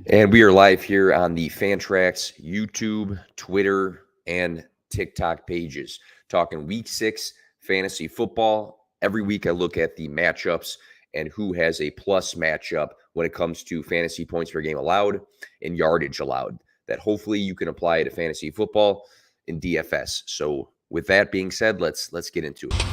And we are live here on the Fantrax YouTube, Twitter, and TikTok pages, talking week 6 fantasy football. Every week I look at the matchups and who has a plus matchup when it comes to fantasy points per game allowed and yardage allowed, that hopefully you can apply to fantasy football in DFS. So with that being said, let's get into it.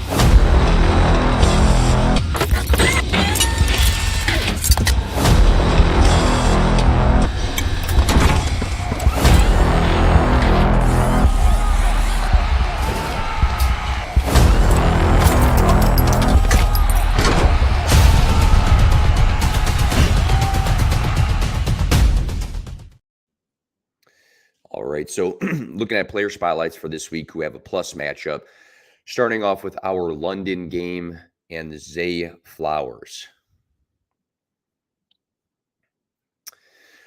All right, so looking at player spotlights for this week who have a plus matchup, starting off with our London game and Zay Flowers.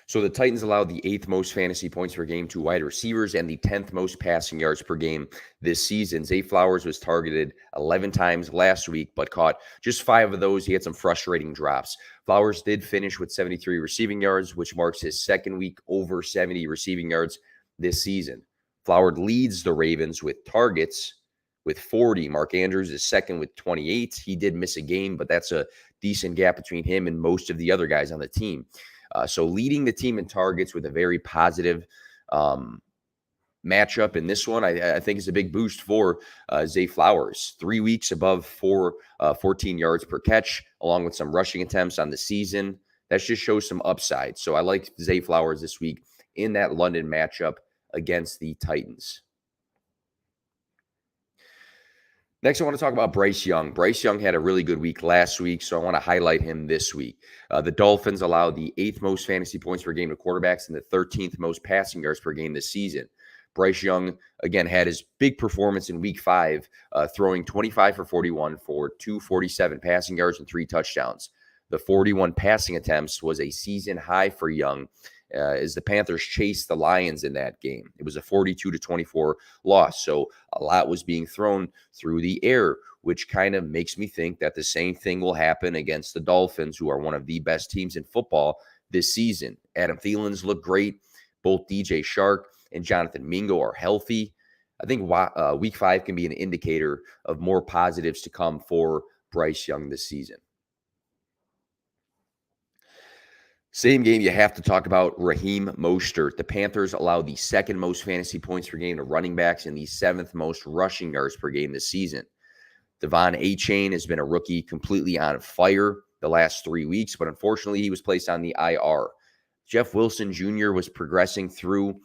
So the Titans allowed the 8th most fantasy points per game to wide receivers and the 10th most passing yards per game this season. Zay Flowers was targeted 11 times last week, but caught just 5 of those. He had some frustrating drops. Flowers did finish with 73 receiving yards, which marks his second week over 70 receiving yards this season. Flowers leads the Ravens with targets with 40. Mark Andrews is second with 28. He did miss a game, but that's a decent gap between him and most of the other guys on the team. So leading the team in targets with a very positive matchup in this one, I think is a big boost for Zay Flowers. 3 weeks above 14 yards per catch, along with some rushing attempts on the season. That just shows some upside. So I like Zay Flowers this week in that London matchup against the Titans. Next, I want to talk about Bryce Young. Bryce Young had a really good week last week, so I want to highlight him this week. The Dolphins allowed the 8th most fantasy points per game to quarterbacks and the 13th most passing yards per game this season. Bryce Young, again, had his big performance in week 5, throwing 25 for 41 for 247 passing yards and 3 touchdowns. The 41 passing attempts was a season high for Young, as the Panthers chased the Lions in that game. It was a 42-24 loss, so a lot was being thrown through the air, which kind of makes me think that the same thing will happen against the Dolphins, who are one of the best teams in football this season. Adam Thielen's looked great. Both DJ Chark and Jonathan Mingo are healthy. I think week 5 can be an indicator of more positives to come for Bryce Young this season. Same game, you have to talk about Raheem Mostert. The Panthers allowed the 2nd most fantasy points per game to running backs and the 7th most rushing yards per game this season. Devon Achane has been a rookie completely on fire the last 3 weeks, but unfortunately he was placed on the IR. Jeff Wilson Jr. was progressing through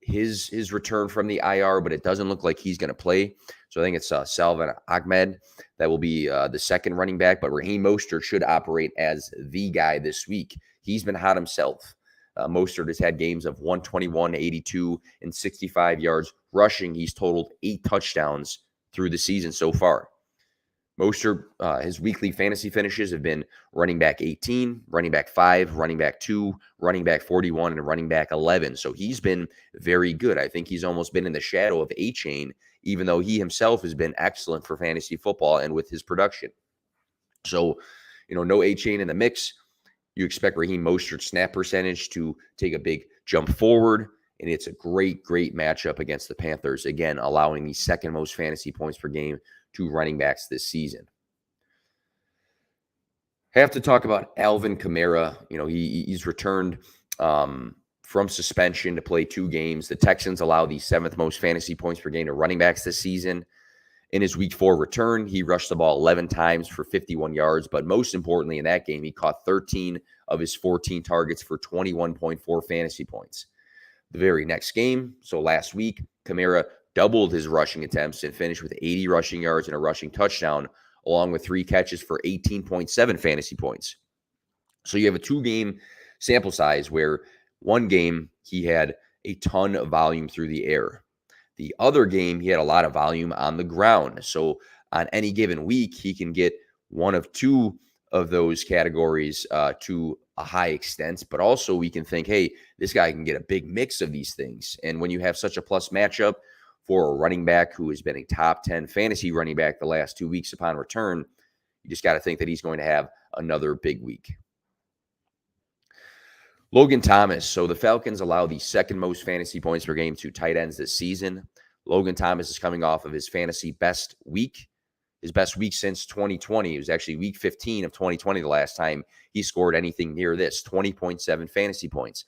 his return from the IR, but it doesn't look like he's going to play. So I think it's Salvon Ahmed that will be the 2nd running back, but Raheem Mostert should operate as the guy this week. He's been hot himself. Mostert has had games of 121, 82, and 65 yards rushing. He's totaled 8 touchdowns through the season so far. Mostert, his weekly fantasy finishes have been running back 18, running back 5, running back 2, running back 41, and running back 11. So he's been very good. I think he's almost been in the shadow of Achane, even though he himself has been excellent for fantasy football and with his production. So, no Achane in the mix. You expect Raheem Mostert's snap percentage to take a big jump forward, and it's a great, great matchup against the Panthers, again, allowing the 2nd most fantasy points per game to running backs this season. Have to talk about Alvin Kamara. He's returned from suspension to play 2 games. The Texans allow the 7th most fantasy points per game to running backs this season. In his week 4 return, he rushed the ball 11 times for 51 yards, but most importantly in that game, he caught 13 of his 14 targets for 21.4 fantasy points. The very next game, so last week, Kamara doubled his rushing attempts and finished with 80 rushing yards and a rushing touchdown, along with 3 catches for 18.7 fantasy points. So you have a 2-game sample size where one game he had a ton of volume through the air. The other game, he had a lot of volume on the ground. So on any given week, he can get one of 2 of those categories to a high extent, but also we can think, hey, this guy can get a big mix of these things. And when you have such a plus matchup for a running back who has been a top 10 fantasy running back the last 2 weeks upon return, you just got to think that he's going to have another big week. Logan Thomas. So the Falcons allow the second most fantasy points per game to tight ends this season. Logan Thomas is coming off of his fantasy best week, his best week since 2020. It was actually week 15 of 2020 the last time he scored anything near this, 20.7 fantasy points.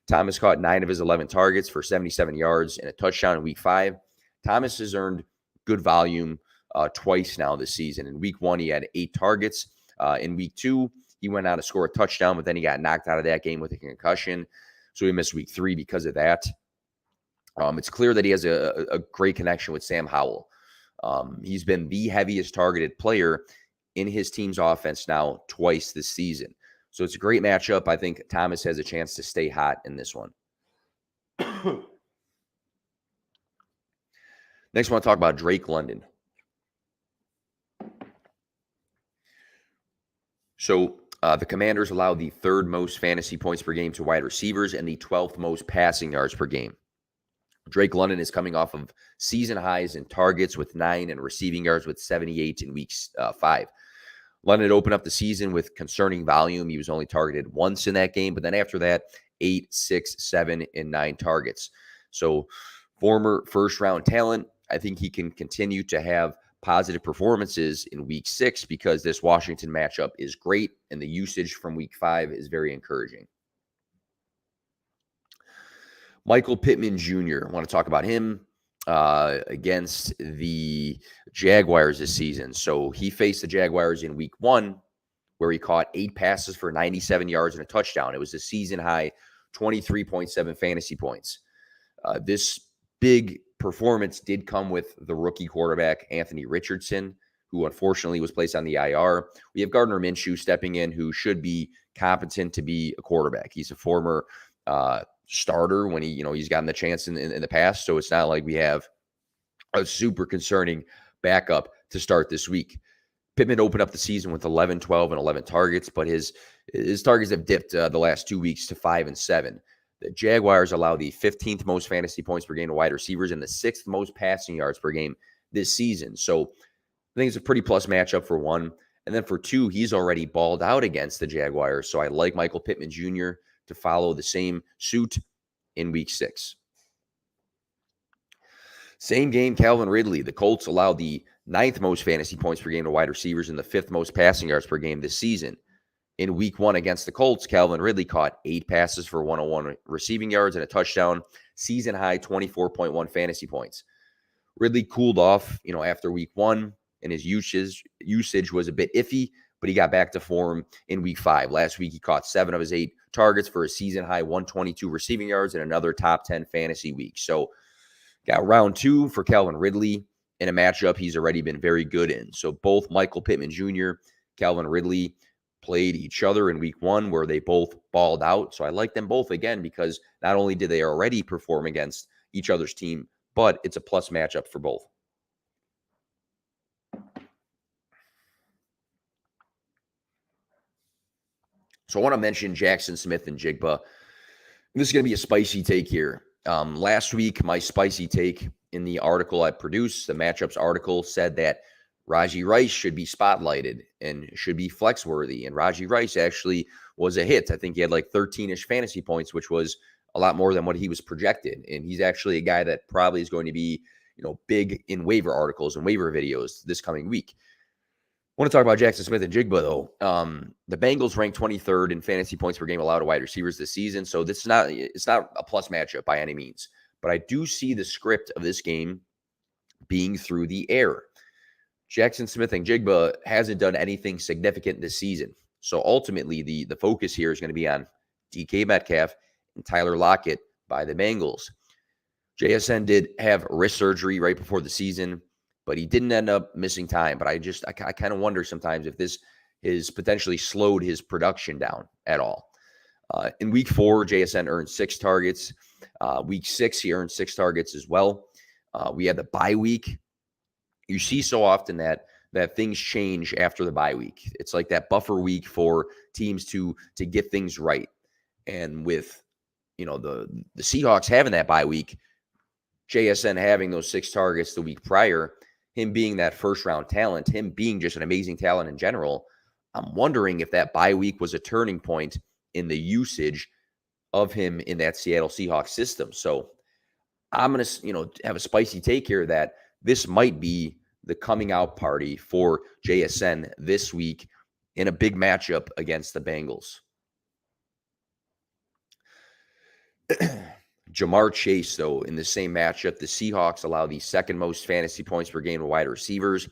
Thomas caught 9 of his 11 targets for 77 yards and a touchdown in week 5. Thomas has earned good volume twice now this season. In week 1, he had 8 targets. In week 2, he went on to score a touchdown, but then he got knocked out of that game with a concussion. So he missed week 3 because of that. It's clear that he has a great connection with Sam Howell. He's been the heaviest targeted player in his team's offense now twice this season. So it's a great matchup. I think Thomas has a chance to stay hot in this one. Next, I want to talk about Drake London. So the Commanders allow the 3rd most fantasy points per game to wide receivers and the 12th most passing yards per game. Drake London is coming off of season highs in targets with 9 and receiving yards with 78 in week 5. London opened up the season with concerning volume. He was only targeted once in that game, but then after that, 8, 6, 7, and 9 targets. So former first-round talent, I think he can continue to have positive performances in week 6 because this Washington matchup is great, and the usage from week 5 is very encouraging. Michael Pittman Jr., I want to talk about him against the Jaguars this season. So he faced the Jaguars in week 1, where he caught 8 passes for 97 yards and a touchdown. It was a season high 23.7 fantasy points. This big performance did come with the rookie quarterback, Anthony Richardson, who unfortunately was placed on the IR. We have Gardner Minshew stepping in, who should be competent to be a quarterback. He's a former starter when he's gotten the chance in the past. So it's not like we have a super concerning backup to start this week. Pittman opened up the season with 11, 12, and 11 targets, but his targets have dipped the last 2 weeks to 5 and 7. The Jaguars allow the 15th most fantasy points per game to wide receivers and the 6th most passing yards per game this season. So I think it's a pretty plus matchup for 1. And then for 2, he's already balled out against the Jaguars. So I like Michael Pittman Jr. to follow the same suit in week 6. Same game, Calvin Ridley. The Colts allowed the 9th most fantasy points per game to wide receivers and the 5th most passing yards per game this season. In week 1 against the Colts, Calvin Ridley caught 8 passes for 101 receiving yards and a touchdown, season high 24.1 fantasy points. Ridley cooled off, after week 1, and his usage was a bit iffy, but he got back to form in week 5. Last week, he caught 7 of his 8 targets for a season high 122 receiving yards and another top 10 fantasy week. So got round 2 for Calvin Ridley in a matchup he's already been very good in. So both Michael Pittman Jr., Calvin Ridley played each other in week 1 where they both balled out. So I like them both again because not only did they already perform against each other's team, but it's a plus matchup for both. So I want to mention Jackson Smith and Jigba. This is going to be a spicy take here. Last week, my spicy take in the article I produced, the matchups article, said that Raji Rice should be spotlighted and should be flex worthy. And Raji Rice actually was a hit. I think he had like 13-ish fantasy points, which was a lot more than what he was projected. And he's actually a guy that probably is going to be, big in waiver articles and waiver videos this coming week. I want to talk about Jackson Smith and Jigba, though. The Bengals ranked 23rd in fantasy points per game allowed to wide receivers this season, so it's not a plus matchup by any means. But I do see the script of this game being through the air. Jackson Smith and Jigba hasn't done anything significant this season. So ultimately, the focus here is going to be on DK Metcalf and Tyler Lockett by the Bengals. JSN did have wrist surgery right before the season, but he didn't end up missing time. But I kind of wonder sometimes if this has potentially slowed his production down at all. In week 4, JSN earned 6 targets. Week 6, he earned 6 targets as well. We had the bye week. You see so often that things change after the bye week. It's like that buffer week for teams to get things right. And with the Seahawks having that bye week, JSN having those 6 targets the week prior, him being that first-round talent, him being just an amazing talent in general, I'm wondering if that bye week was a turning point in the usage of him in that Seattle Seahawks system. So I'm going to, have a spicy take here that this might be the coming out party for JSN this week in a big matchup against the Bengals. Jamar Chase, though, in the same matchup, the Seahawks allow the second most fantasy points per game to wide receivers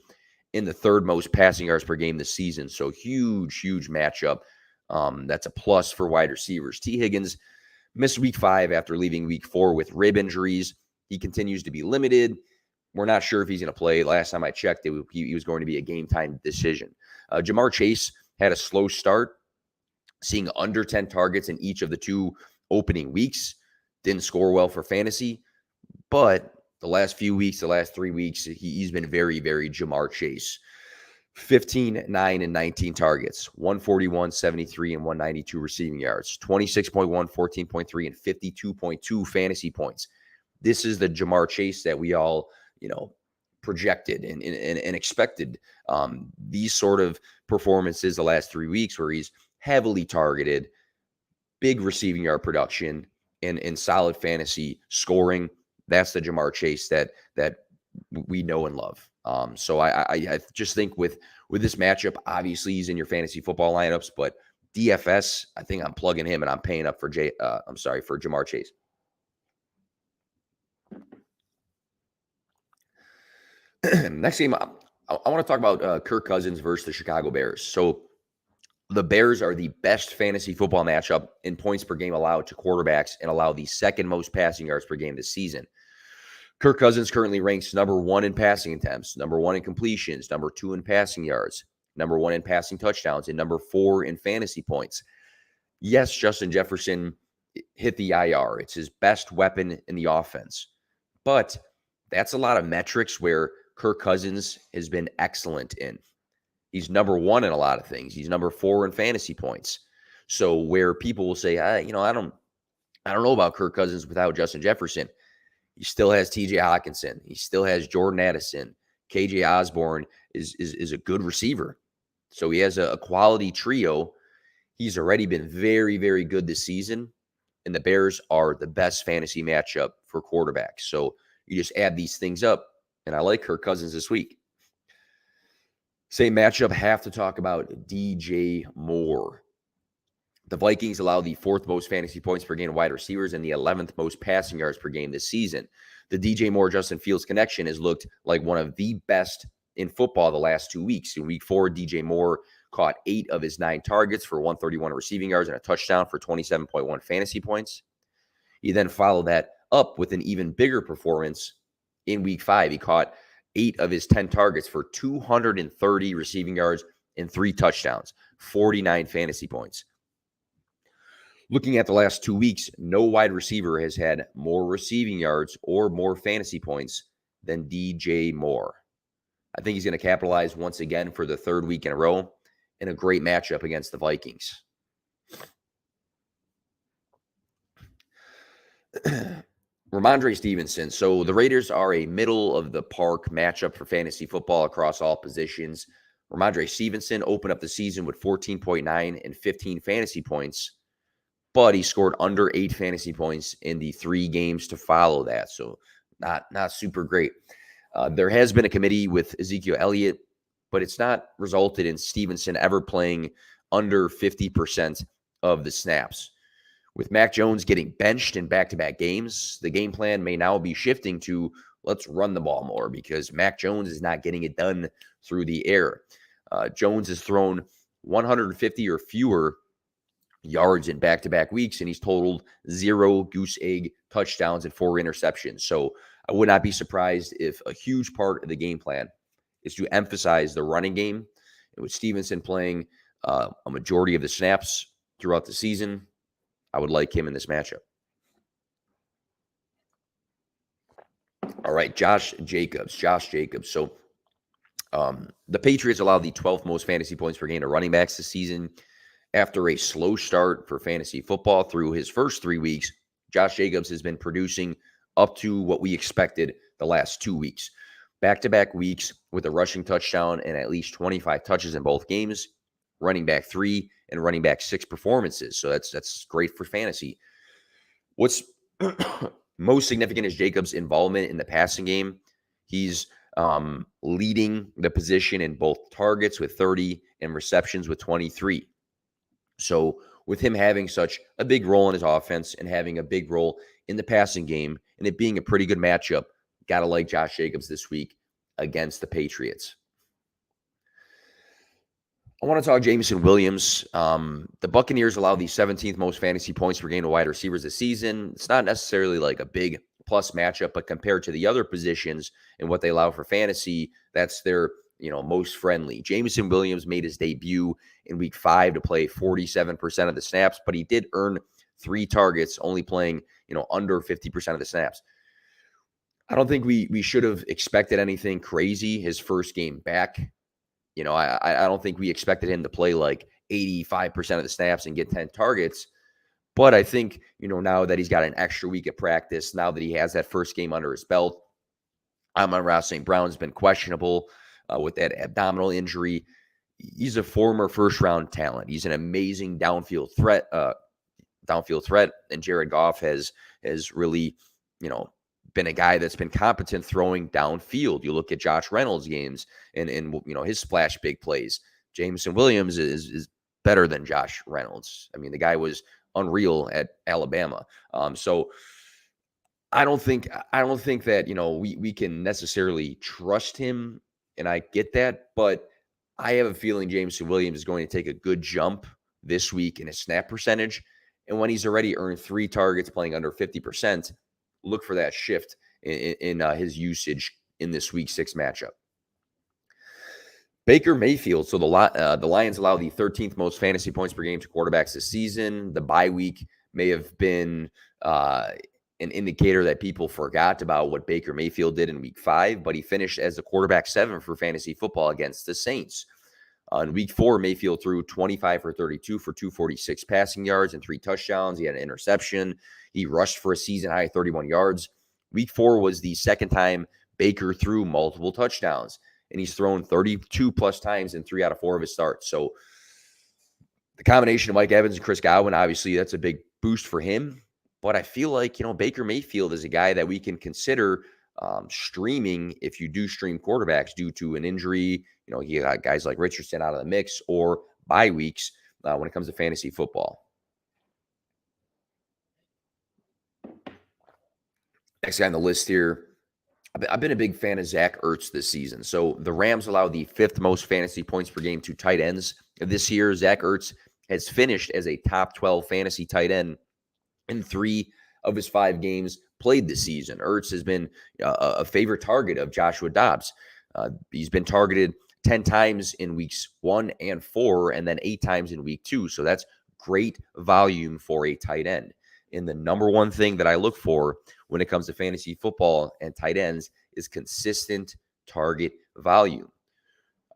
in the third most passing yards per game this season. So huge matchup. That's a plus for wide receivers. T. Higgins missed week 5 after leaving week 4 with rib injuries. He continues to be limited. We're not sure if he's going to play. Last time I checked, he was going to be a game time decision. Jamar Chase had a slow start, seeing under 10 targets in each of the 2 opening weeks. Didn't score well for fantasy, but the last few weeks, the last 3 weeks, he's been very Jamar Chase. 15, 9, and 19 targets, 141, 73, and 192 receiving yards, 26.1, 14.3, and 52.2 fantasy points. This is the Jamar Chase that we all, projected and expected. These sort of performances the last 3 weeks where he's heavily targeted, big receiving yard production, and solid fantasy scoring. That's the Jamar Chase that we know and love. So I just think with this matchup, obviously he's in your fantasy football lineups, but DFS, I think I'm plugging him and I'm paying up for for Jamar Chase. Next game, I want to talk about Kirk Cousins versus the Chicago Bears. So the Bears are the best fantasy football matchup in points per game allowed to quarterbacks and allow the second most passing yards per game this season. Kirk Cousins currently ranks number 1 in passing attempts, number 1 in completions, number 2 in passing yards, number 1 in passing touchdowns, and number 4 in fantasy points. Yes, Justin Jefferson hit the IR. It's his best weapon in the offense. But that's a lot of metrics where Kirk Cousins has been excellent in. He's number 1 in a lot of things. He's number 4 in fantasy points. So where people will say, I don't know about Kirk Cousins without Justin Jefferson. He still has TJ Hawkinson. He still has Jordan Addison. KJ Osborne is a good receiver. So he has a quality trio. He's already been very good this season. And the Bears are the best fantasy matchup for quarterbacks. So you just add these things up. And I like Kirk Cousins this week. Same matchup, have to talk about DJ Moore. The Vikings allow the 4th most fantasy points per game to wide receivers and the 11th most passing yards per game this season. The DJ Moore-Justin Fields connection has looked like one of the best in football the last 2 weeks. In week 4, DJ Moore caught 8 of his 9 targets for 131 receiving yards and a touchdown for 27.1 fantasy points. He then followed that up with an even bigger performance in week 5. He caught 8 of his 10 targets for 230 receiving yards and 3 touchdowns, 49 fantasy points. Looking at the last 2 weeks, no wide receiver has had more receiving yards or more fantasy points than DJ Moore. I think he's going to capitalize once again for the 3rd week in a row in a great matchup against the Vikings. Ramondre Stevenson. So the Raiders are a middle-of-the-park matchup for fantasy football across all positions. Ramondre Stevenson opened up the season with 14.9 and 15 fantasy points, but he scored under 8 fantasy points in the 3 games to follow that. So not super great. There has been a committee with Ezekiel Elliott, but it's not resulted in Stevenson ever playing under 50% of the snaps. With Mac Jones getting benched in back-to-back games, the game plan may now be shifting to let's run the ball more because Mac Jones is not getting it done through the air. Jones has thrown 150 or fewer yards in back-to-back weeks, and he's totaled 0 goose egg touchdowns and 4 interceptions. So I would not be surprised if a huge part of the game plan is to emphasize the running game. And with Stevenson playing a majority of the snaps throughout the season, I would like him in this matchup. All right, Josh Jacobs. So the Patriots allowed the 12th most fantasy points per game to running backs this season. After a slow start for fantasy football through his first 3 weeks, Josh Jacobs has been producing up to what we expected the last 2 weeks. Back-to-back weeks with a rushing touchdown and at least 25 touches in both games, running back 3 and running back 6 performances. So that's great for fantasy. What's most significant is Jacobs' involvement in the passing game. He's leading the position in both targets with 30 and receptions with 23. So with him having such a big role in his offense and having a big role in the passing game and it being a pretty good matchup, got to like Josh Jacobs this week against the Patriots. I want to talk Jameson Williams. The Buccaneers allow the 17th most fantasy points per game to wide receivers this season. It's not necessarily like a big plus matchup, but compared to the other positions and what they allow for fantasy, that's their most friendly. Jameson Williams made his debut in week 5 to play 47% of the snaps, but he did earn 3 targets, only playing under 50% of the snaps. I don't think we should have expected anything crazy his first game back. I don't think we expected him to play like 85% of the snaps and get 10 targets. But I think, now that he's got an extra week of practice, now that he has that first game under his belt, Amon-Ra St. Brown's been questionable with that abdominal injury. He's a former first-round talent. He's an amazing downfield threat. And Jared Goff has really, been a guy that's been competent throwing downfield. You look at Josh Reynolds' games and his splash big plays. Jameson Williams is better than Josh Reynolds. I mean, the guy was unreal at Alabama. So I don't think that we can necessarily trust him, and I get that, but I have a feeling Jameson Williams is going to take a good jump this week in his snap percentage. And when he's already earned 3 targets playing under 50%, look for that shift in his usage in this week 6 matchup. Baker Mayfield. So the Lions allow the 13th most fantasy points per game to quarterbacks this season. The bye week may have been an indicator that people forgot about what Baker Mayfield did in week 5, but he finished as the quarterback 7 for fantasy football against the Saints. In week 4, Mayfield threw 25 for 32 for 246 passing yards and 3 touchdowns. He had an interception. He rushed for a season-high 31 yards. Week 4 was the second time Baker threw multiple touchdowns, and he's thrown 32-plus times in 3 out of 4 of his starts. So the combination of Mike Evans and Chris Godwin, obviously, that's a big boost for him. But I feel like, Baker Mayfield is a guy that we can consider streaming if you do stream quarterbacks due to an injury. You got guys like Richardson out of the mix or bye weeks when it comes to fantasy football. Next guy on the list here, I've been a big fan of Zach Ertz this season. So the Rams allow the 5th most fantasy points per game to tight ends this year. Zach Ertz has finished as a top 12 fantasy tight end in 3 of his 5 games played this season. Ertz has been a favorite target of Joshua Dobbs. He's been targeted 10 times in weeks 1 and 4, and then 8 times in week 2. So that's great volume for a tight end. And the number one thing that I look for when it comes to fantasy football and tight ends is consistent target volume.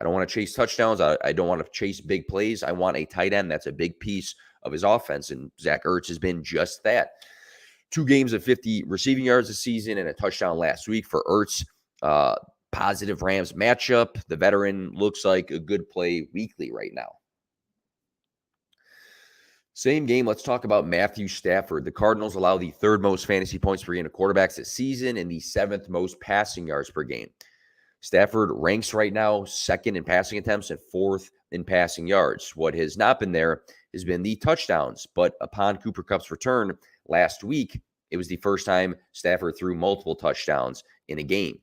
I don't want to chase touchdowns. I don't want to chase big plays. I want a tight end that's a big piece of his offense, and Zach Ertz has been just that. 2 games of 50 receiving yards this season and a touchdown last week for Ertz. Positive Rams matchup. The veteran looks like a good play weekly right now. Same game, let's talk about Matthew Stafford. The Cardinals allow the 3rd most fantasy points per game to quarterbacks this season and the 7th most passing yards per game. Stafford ranks right now 2nd in passing attempts and 4th in passing yards. What has not been there has been the touchdowns, but upon Cooper Kupp's return last week, it was the first time Stafford threw multiple touchdowns in a game.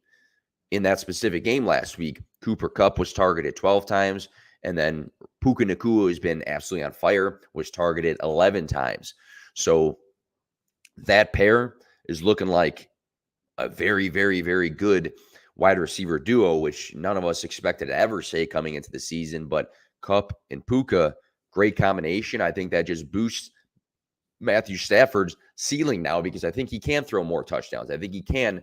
In that specific game last week, Cooper Kupp was targeted 12 times, and then Puka Nacua has been absolutely on fire, was targeted 11 times. So that pair is looking like a very, very, very good wide receiver duo, which none of us expected to ever say coming into the season. But Kupp and Puka, great combination. I think that just boosts Matthew Stafford's ceiling now because I think he can throw more touchdowns. I think he can,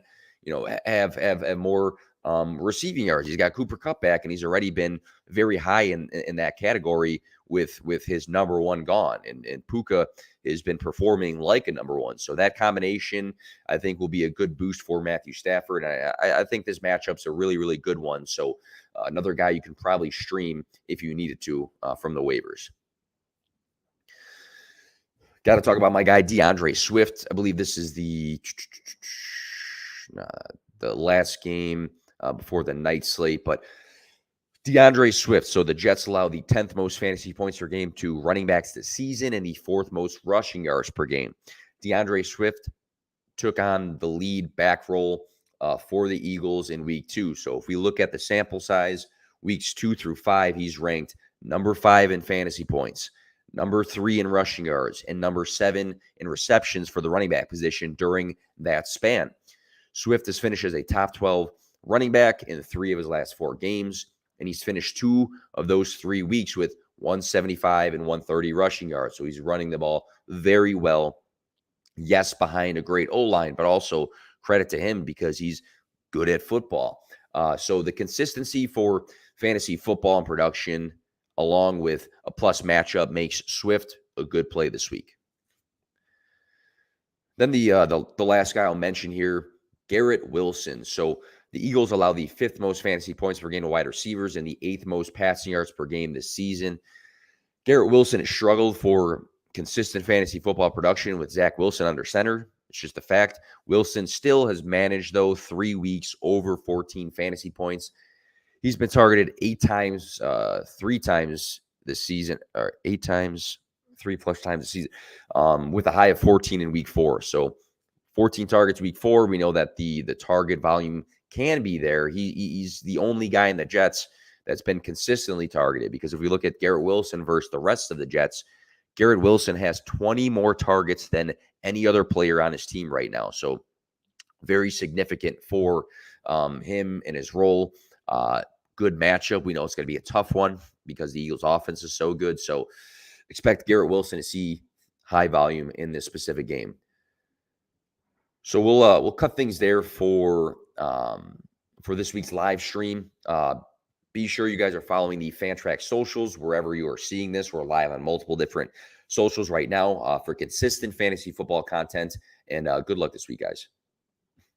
have more receiving yards. He's got Cooper Kupp back, and he's already been very high in that category with his number 1 gone. And Puka has been performing like a number 1. So that combination, I think, will be a good boost for Matthew Stafford. And I think this matchup's a really, really good one. So another guy you can probably stream if you needed to from the waivers. Got to talk about my guy DeAndre Swift. I believe this is the last game before the night slate, but DeAndre Swift. So the Jets allow the 10th most fantasy points per game to running backs this season and the 4th most rushing yards per game. DeAndre Swift took on the lead back role for the Eagles in week 2. So if we look at the sample size, weeks 2 through 5, he's ranked number 5 in fantasy points, number 3 in rushing yards, and number 7 in receptions for the running back position during that span. Swift has finished as a top 12 running back in 3 of his last 4 games, and he's finished 2 of those 3 weeks with 175 and 130 rushing yards. So he's running the ball very well. Yes, behind a great O-line, but also credit to him because he's good at football. So the consistency for fantasy football and production, along with a plus matchup, makes Swift a good play this week. Then the last guy I'll mention here, Garrett Wilson. So the Eagles allow the 5th most fantasy points per game to wide receivers and the 8th most passing yards per game this season. Garrett Wilson has struggled for consistent fantasy football production with Zach Wilson under center. It's just a fact. Wilson still has managed, though, 3 weeks over 14 fantasy points. He's been targeted 8 times, 3 times this season, or 8 times, 3+ times this season, with a high of 14 in week 4. So 14 targets week 4. We know that the target volume can be there. He's the only guy in the Jets that's been consistently targeted, because if we look at Garrett Wilson versus the rest of the Jets, Garrett Wilson has 20 more targets than any other player on his team right now. So very significant for him and his role. Good matchup. We know it's going to be a tough one because the Eagles' offense is so good. So expect Garrett Wilson to see high volume in this specific game. So we'll cut things there for this week's live stream. Be sure you guys are following the Fantrax socials wherever you are seeing this. We're live on multiple different socials right now for consistent fantasy football content. And good luck this week, guys.